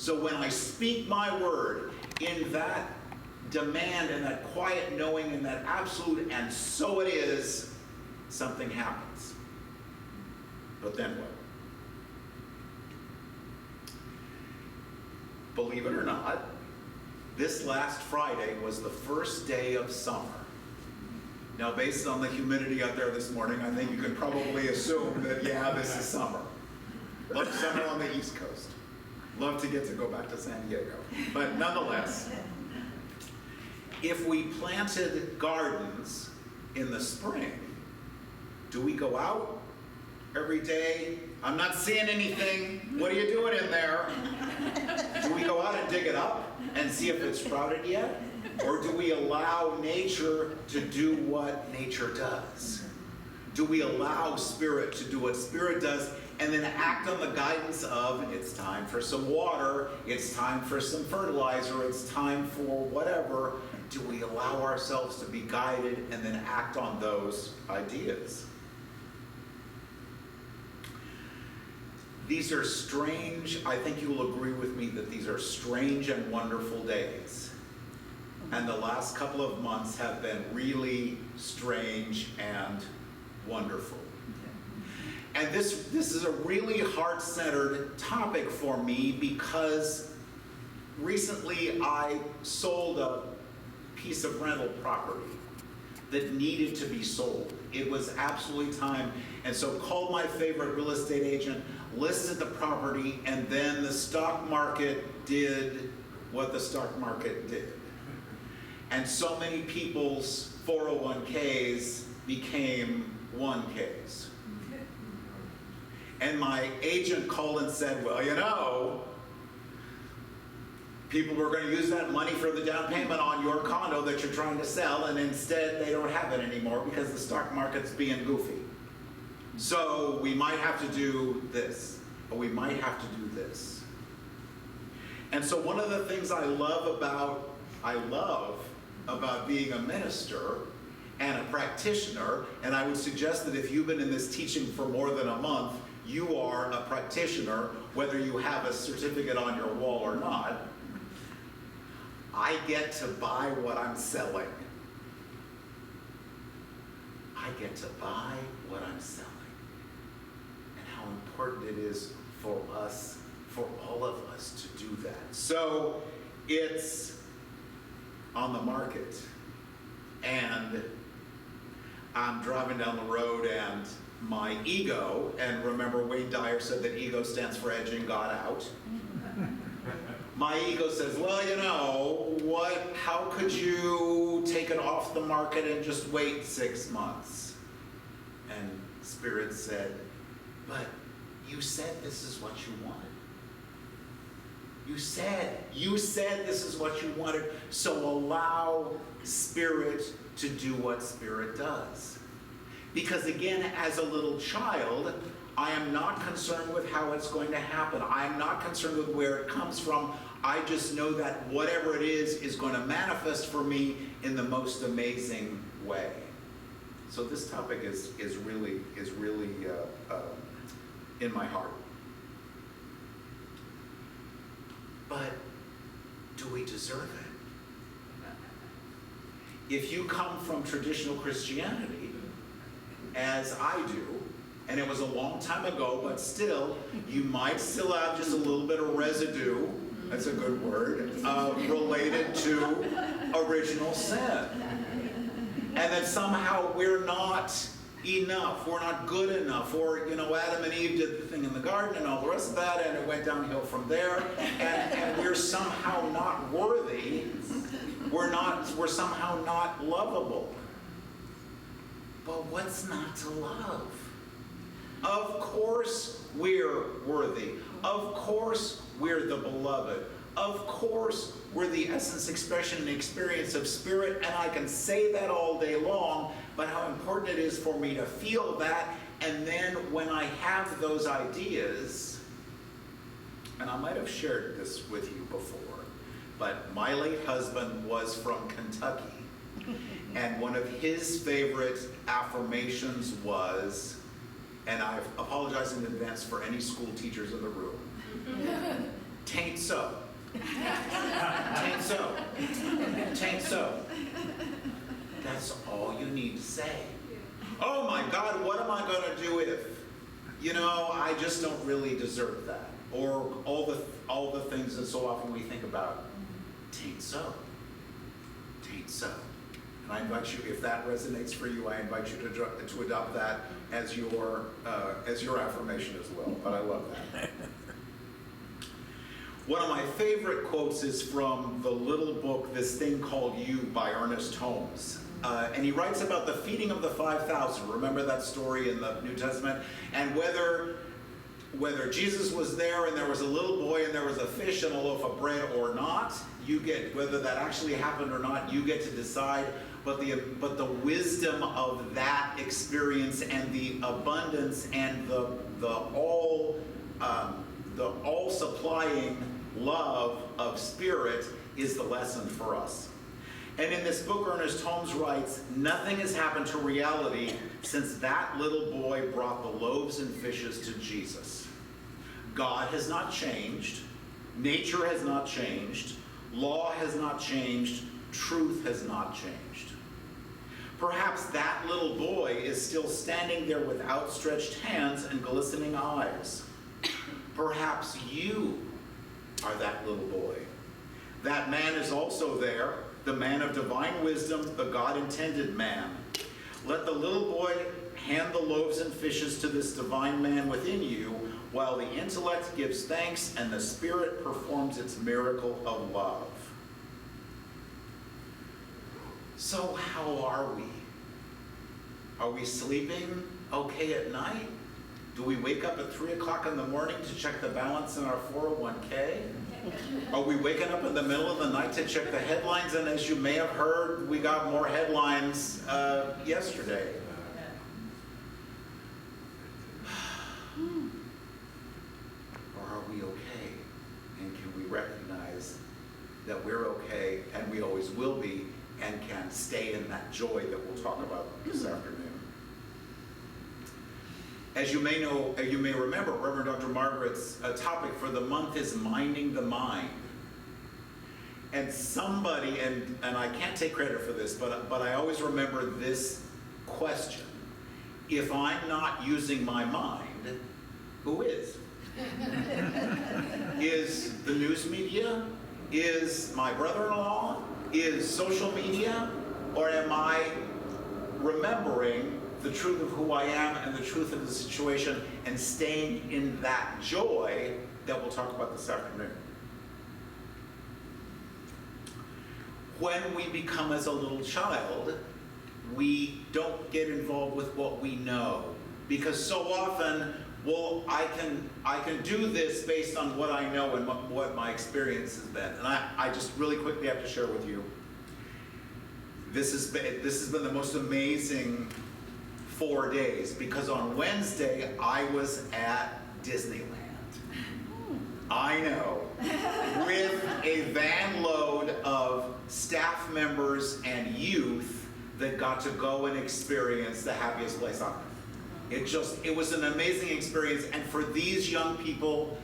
So when I speak my word in that demand and that quiet knowing and that absolute and so it is, something happens. But then what? Believe it or not, this last Friday was the first day of summer. Now, based on the humidity out there this morning, I think you can probably assume that, yeah, this is summer. Love summer on the East Coast. Love to get to go back to San Diego. But nonetheless, if we planted gardens in the spring, do we go out every day? I'm not seeing anything. What are you doing in there? Do we go out and dig it up and see if it's sprouted yet? Or do we allow nature to do what nature does? Do we allow Spirit to do what Spirit does and then act on the guidance of it's time for some water, it's time for some fertilizer, it's time for whatever? Do we allow ourselves to be guided and then act on those ideas? These are strange, I think you will agree with me that these are strange and wonderful days. And the last couple of months have been really strange and wonderful. And this is a really heart-centered topic for me because recently I sold a piece of rental property that needed to be sold. It was absolutely time, and so called my favorite real estate agent, listed the property, and then the stock market did what the stock market did. And so many people's 401ks became 1Ks. And my agent called and said, well, you know, people were going to use that money for the down payment on your condo that you're trying to sell, and instead they don't have it anymore because the stock market's being goofy. So we might have to do this, or we might have to do this. And so one of the things I love about being a minister and a practitioner, and I would suggest that if you've been in this teaching for more than a month, you are a practitioner, whether you have a certificate on your wall or not. I get to buy what I'm selling. I get to buy what I'm selling. And how important it is for us, for all of us to do that. So it's on the market. And I'm driving down the road and my ego, and remember Wayne Dyer said that ego stands for edging God out. My ego says, well, you know, how could you take it off the market and just wait 6 months? And Spirit said, but you said this is what you wanted. You said this is what you wanted, so allow Spirit to do what Spirit does. Because again, as a little child, I am not concerned with how it's going to happen. I am not concerned with where it comes from. I just know that whatever it is going to manifest for me in the most amazing way. So this topic is really in my heart. But do we deserve it? If you come from traditional Christianity, as I do, and it was a long time ago, but still, you might still have just a little bit of residue, that's a good word, related to original sin. And that somehow we're not enough, we're not good enough, or, you know, Adam and Eve did the thing in the garden and all the rest of that, and it went downhill from there, and we're somehow not worthy, we're somehow not lovable. But what's not to love? Of course we're worthy. Of course we're the beloved. Of course we're the essence, expression, and experience of Spirit, and I can say that all day long, but how important it is for me to feel that, and then when I have those ideas, and I might have shared this with you before, but my late husband was from Kentucky. And one of his favorite affirmations was, and I apologize in advance for any school teachers in the room, Tain't so. Tain't so. Tain't so. That's all you need to say. Oh my God, what am I going to do if, I just don't really deserve that? Or all the things that so often we think about. Tain't so. Tain't so. And I invite you, if that resonates for you, I invite you to adopt that as your affirmation as well. But I love that. One of my favorite quotes is from the little book, This Thing Called You by Ernest Holmes. And he writes about the feeding of the 5,000. Remember that story in the New Testament? And whether Jesus was there and there was a little boy and there was a fish and a loaf of bread or not, whether that actually happened or not, you get to decide. But the wisdom of that experience and the abundance and the all-supplying love of Spirit is the lesson for us. And in this book, Ernest Holmes writes, nothing has happened to reality since that little boy brought the loaves and fishes to Jesus. God has not changed. Nature has not changed. Law has not changed. Truth has not changed. Perhaps that little boy is still standing there with outstretched hands and glistening eyes. Perhaps you are that little boy. That man is also there, the man of divine wisdom, the God-intended man. Let the little boy hand the loaves and fishes to this divine man within you, while the intellect gives thanks and the Spirit performs its miracle of love. So how are we? Are we sleeping okay at night? Do we wake up at 3 o'clock in the morning to check the balance in our 401k? Are we waking up in the middle of the night to check the headlines? And as you may have heard, we got more headlines yesterday. Or are we okay? And can we recognize that we're okay and we always will be and can stay in that joy that we'll talk about this afternoon? As you may know, you may remember, Reverend Dr. Margaret's topic for the month is minding the mind. And somebody, and I can't take credit for this, but I always remember this question. If I'm not using my mind, who is? Is the news media? Is my brother-in-law? Is social media? Or am I remembering the truth of who I am and the truth of the situation and staying in that joy that we'll talk about this afternoon? When we become as a little child, we don't get involved with what we know, because so often, well, I can do this based on what I know and what my experience has been. And I just really quickly have to share with you, this has been the most amazing 4 days, because on Wednesday I was at Disneyland. I know, with a van load of staff members and youth that got to go and experience the happiest place on earth. It was an amazing experience, and for these young people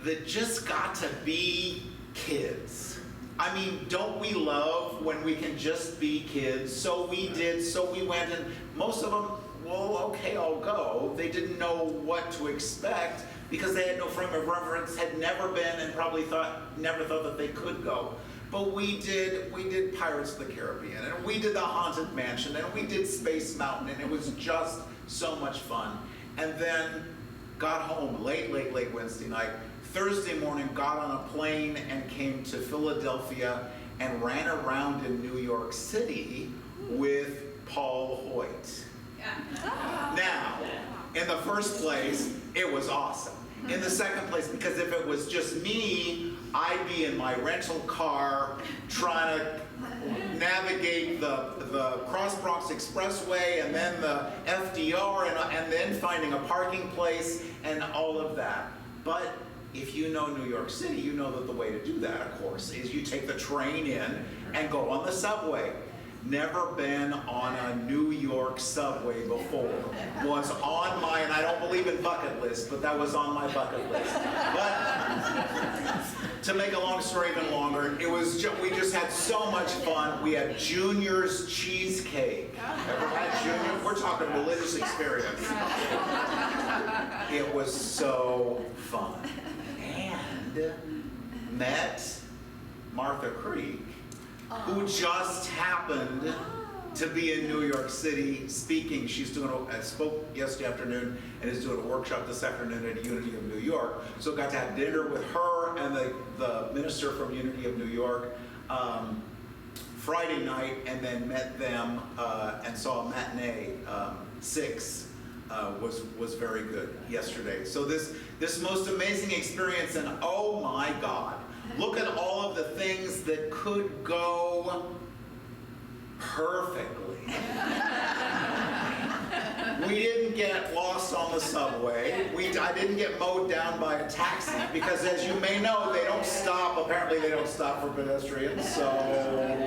that just got to be kids. I mean, don't we love when we can just be kids? So we did, so we went, and most of them, well, okay, I'll go. They didn't know what to expect because they had no frame of reference, had never been, and probably never thought that they could go. But we did Pirates of the Caribbean, and we did the Haunted Mansion, and we did Space Mountain, and it was just so much fun. And then got home late Wednesday night. Thursday morning, got on a plane and came to Philadelphia and ran around in New York City with Paul Hoyt. Now, in the first place, it was awesome. In the second place, because if it was just me, I'd be in my rental car trying to navigate the Cross Bronx Expressway and then the FDR and then finding a parking place and all of that. But if you know New York City, you know that the way to do that, of course, is you take the train in and go on the subway. Never been on a New York subway before. Was on my, and I don't believe in bucket lists, but that was on my bucket list. But To make a long story even longer, we just had so much fun. We had Junior's cheesecake. Ever had Junior? We're talking religious experience. It was so fun. And met Martha Creek, who just happened to be in New York City speaking. She's spoke yesterday afternoon and is doing a workshop this afternoon at Unity of New York. So got to have dinner with her and the minister from Unity of New York Friday night, and then met them and saw a matinee. Six was very good yesterday. So this most amazing experience, and oh my God, look at all of the things that could go perfectly. We didn't get lost on the subway. I didn't get mowed down by a taxi because, as you may know, they don't stop. Apparently they don't stop for pedestrians, so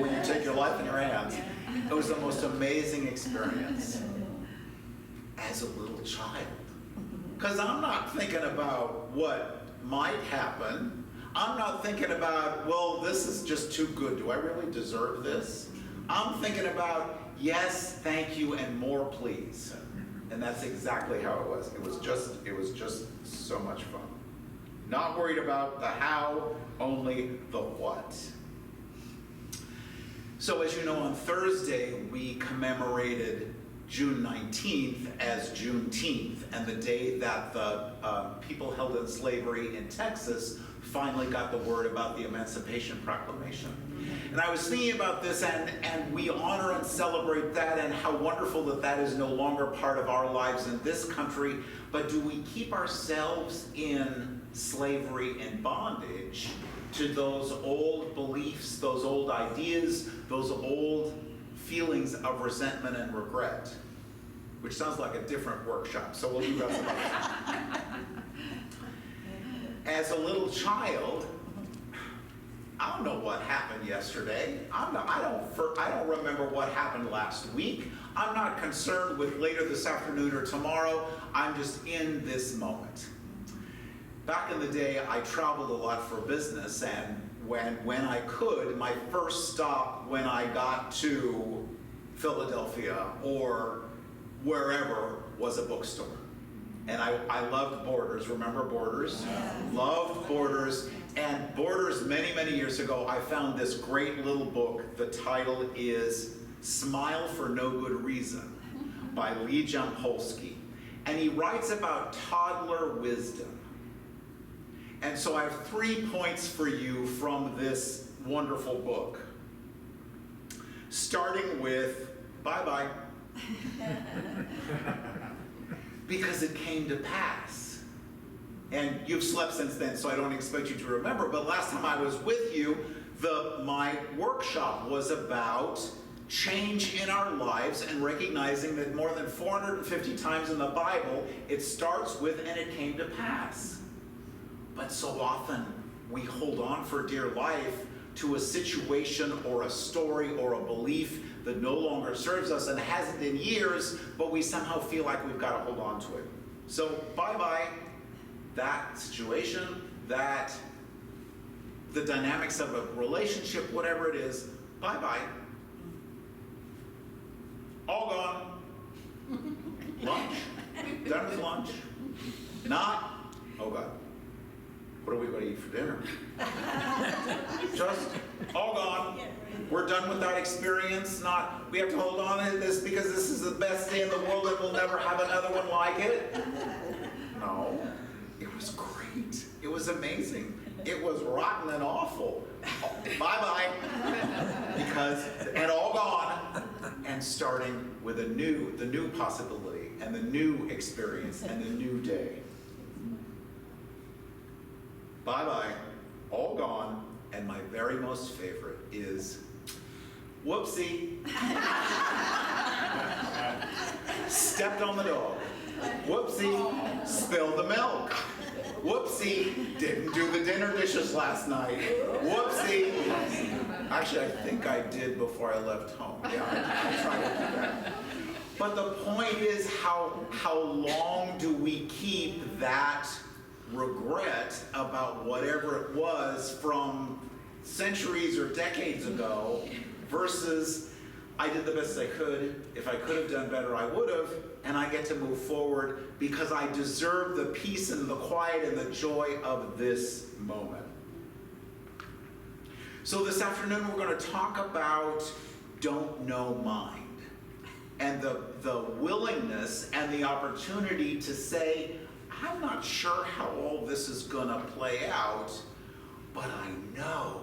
you take your life in your hands. It was the most amazing experience as a little child. Because I'm not thinking about what might happen. I'm not thinking about, well, this is just too good. Do I really deserve this? I'm thinking about, yes, thank you, and more, please. And that's exactly how it was. It was just so much fun. Not worried about the how, only the what. So as you know, on Thursday, we commemorated June 19th as Juneteenth, and the day that the people held in slavery in Texas finally got the word about the Emancipation Proclamation. And I was thinking about this, and we honor and celebrate that, and how wonderful that is no longer part of our lives in this country, but do we keep ourselves in slavery and bondage to those old beliefs, those old ideas, those old feelings of resentment and regret? Which sounds like a different workshop, so we'll leave that some other time. As a little child, I don't know what happened yesterday. I don't remember what happened last week. I'm not concerned with later this afternoon or tomorrow. I'm just in this moment. Back in the day, I traveled a lot for business, and when I could, my first stop when I got to Philadelphia or wherever was a bookstore. And I loved Borders. Remember Borders? Yeah. Loved Borders. And Borders, many, many years ago, I found this great little book. The title is Smile for No Good Reason by Lee Jampolsky. And he writes about toddler wisdom. And so I have 3 points for you from this wonderful book. Starting with, bye-bye. Because it came to pass. And you've slept since then, so I don't expect you to remember, but last time I was with you, my workshop was about change in our lives and recognizing that more than 450 times in the Bible, it starts with, and it came to pass. But so often, we hold on for dear life to a situation or a story or a belief that no longer serves us and hasn't in years, but we somehow feel like we've got to hold on to it. So bye-bye that situation, that the dynamics of a relationship, whatever it is, bye-bye. All gone. Lunch. Done with lunch. Not, oh God, what are we going to eat for dinner? Just all gone. We're done with that experience. Not, we have to hold on to this because this is the best day in the world and we'll never have another one like it. No, it was great. It was amazing. It was rotten and awful. Bye-bye. And all gone. And starting with the new possibility and the new experience and the new day. Bye-bye, all gone, and my very most favorite is, whoopsie. Stepped on the dog. Whoopsie, spilled the milk. Whoopsie, didn't do the dinner dishes last night. Whoopsie. Actually, I think I did before I left home. Yeah, I tried to do that. But the point is, how long do we keep that regret about whatever it was from centuries or decades ago versus I did the best I could. If I could have done better, I would have. And I get to move forward because I deserve the peace and the quiet and the joy of this moment. So this afternoon we're going to talk about don't know mind and the willingness and the opportunity to say, I'm not sure how all this is going to play out, but I know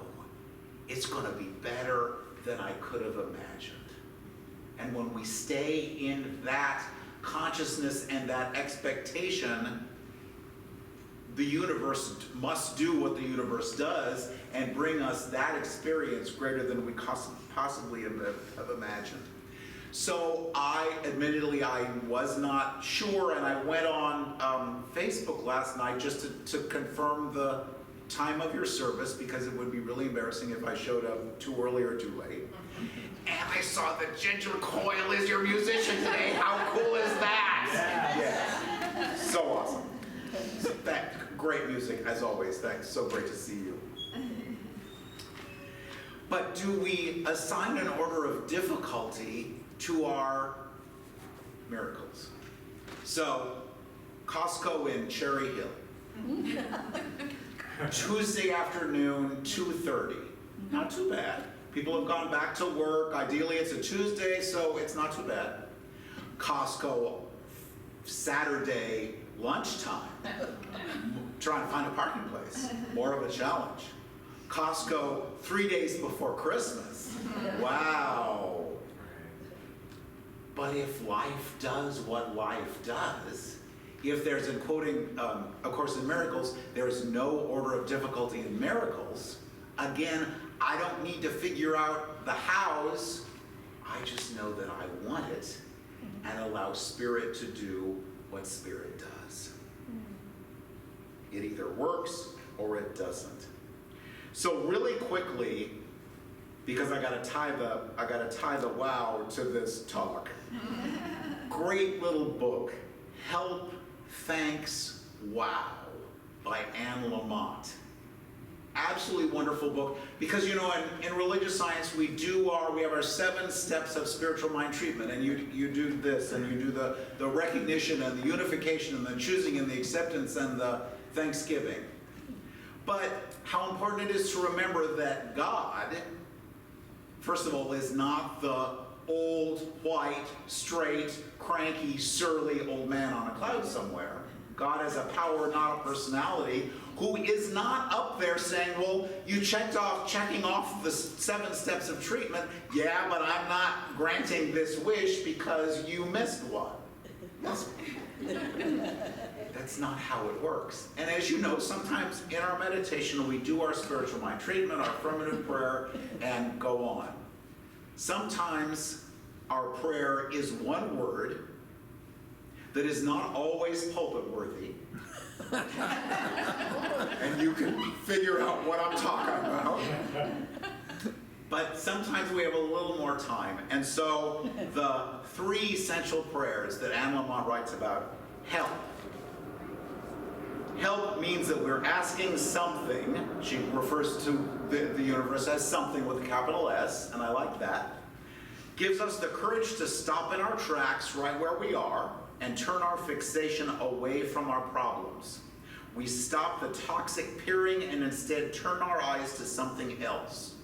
it's going to be better than I could have imagined. And when we stay in that consciousness and that expectation, the universe must do what the universe does and bring us that experience greater than we possibly have imagined. So admittedly, I was not sure, and I went on Facebook last night just to confirm the time of your service, because it would be really embarrassing if I showed up too early or too late. And I saw that Ginger Coyle is your musician today. How cool is that? Yeah. So awesome. So great music, as always. Thanks. So great to see you. But do we assign an order of difficulty to our miracles? So, Costco in Cherry Hill. Tuesday afternoon, 2:30. Not too bad. People have gone back to work. Ideally, it's a Tuesday, so it's not too bad. Costco, Saturday lunchtime. Trying to find a parking place. More of a challenge. Costco 3 days before Christmas. Wow. But if life does what life does, if there's, in quoting A Course in Miracles, there's no order of difficulty in miracles, again, I don't need to figure out the hows. I just know that I want it and allow Spirit to do what Spirit does. It either works or it doesn't. So really quickly, because I gotta tie the wow to this talk. Great little book, Help, Thanks, Wow, by Anne Lamott. Absolutely wonderful book, because in religious science we have our 7 steps of spiritual mind treatment, and you do this, and you do the recognition and the unification and the choosing and the acceptance and the thanksgiving. But how important it is to remember that God, first of all, is not the old, white, straight, cranky, surly old man on a cloud somewhere. God has a power, not a personality, who is not up there saying, well, you checking off the 7 steps of treatment. Yeah, but I'm not granting this wish because you missed one. That's not how it works. And as you know, sometimes in our meditation, we do our spiritual mind treatment, our affirmative prayer, and go on. Sometimes our prayer is one word that is not always pulpit worthy. And you can figure out what I'm talking about. But sometimes we have a little more time. And so the 3 essential prayers that Anne Lamott writes about: help. Help means that we're asking something. She refers to the universe as something with a capital S, and I like that. Gives us the courage to stop in our tracks right where we are and turn our fixation away from our problems. We stop the toxic peering and instead turn our eyes to something else,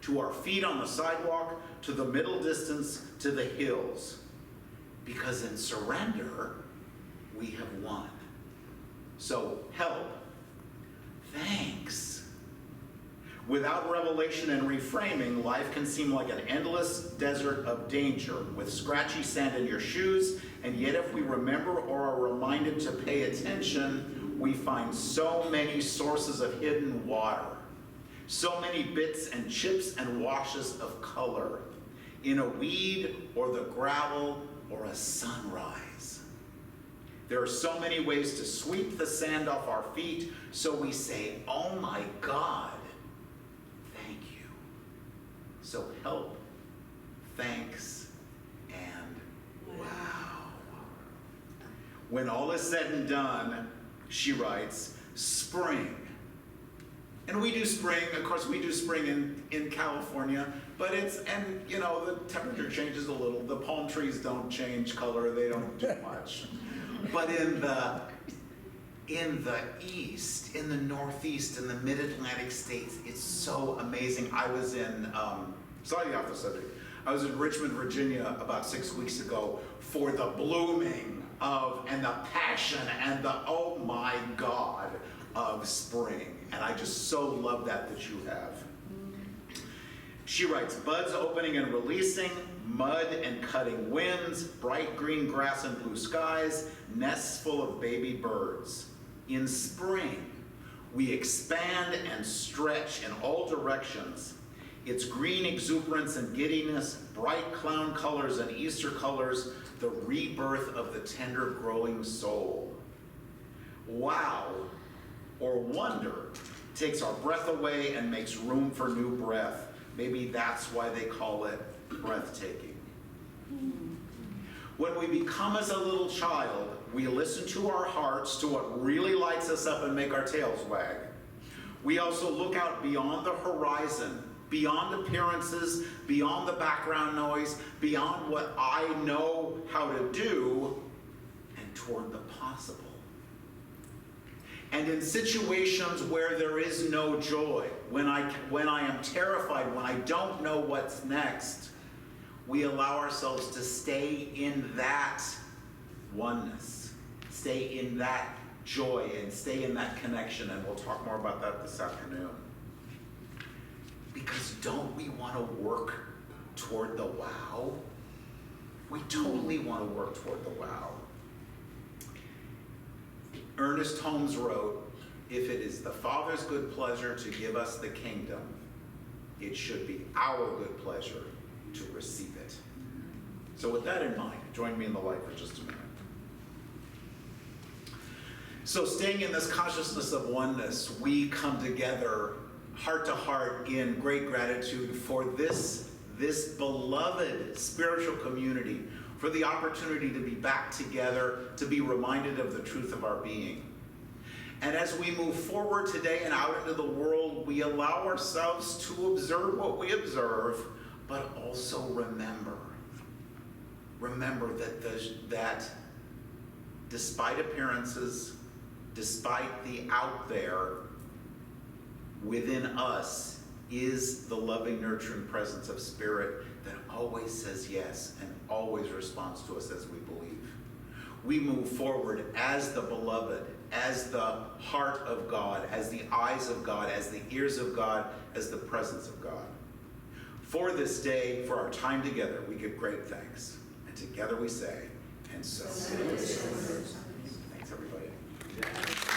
to our feet on the sidewalk, to the middle distance, to the hills. Because in surrender, we have won. So, help. Thanks. Without revelation and reframing, life can seem like an endless desert of danger with scratchy sand in your shoes, and yet if we remember or are reminded to pay attention, we find so many sources of hidden water, so many bits and chips and washes of color in a weed or the gravel or a sunrise. There are so many ways to sweep the sand off our feet, so we say, oh my God, thank you. So help, thanks, and wow. When all is said and done, she writes, spring. And we do spring, of course we do spring in California, but the temperature changes a little. The palm trees don't change color, they don't do much. But in the east, in the northeast, in the mid-Atlantic states, it's so amazing. I was in, slightly off the subject, I was in Richmond, Virginia about 6 weeks ago for the blooming of, and the passion, and the, oh my God, of spring. And I just so love that you have. She writes, buds opening and releasing, mud and cutting winds, bright green grass and blue skies, nests full of baby birds. In spring, we expand and stretch in all directions. Its green exuberance and giddiness, bright clown colors and Easter colors, the rebirth of the tender growing soul. Wow, or wonder, takes our breath away and makes room for new breath. Maybe that's why they call it breathtaking. When we become as a little child, we listen to our hearts, to what really lights us up and make our tails wag. We also look out beyond the horizon, beyond appearances, beyond the background noise, beyond what I know how to do, and toward the possible. And in situations where there is no joy, when I am terrified, when I don't know what's next, we allow ourselves to stay in that oneness, stay in that joy, and stay in that connection. And we'll talk more about that this afternoon. Because don't we want to work toward the wow? We totally want to work toward the wow. Ernest Holmes wrote, if it is the Father's good pleasure to give us the kingdom, it should be our good pleasure to receive it. So with that in mind, join me in the light for just a minute. So staying in this consciousness of oneness, we come together heart to heart in great gratitude for this beloved spiritual community, for the opportunity to be back together, to be reminded of the truth of our being. And as we move forward today and out into the world, we allow ourselves to observe what we observe, but also remember that despite appearances, despite the out there, within us is the loving, nurturing presence of Spirit that always says yes and always responds to us as we believe. We move forward as the beloved, as the heart of God, as the eyes of God, as the ears of God, as the presence of God. For this day, for our time together, we give great thanks. And together we say, and so it is.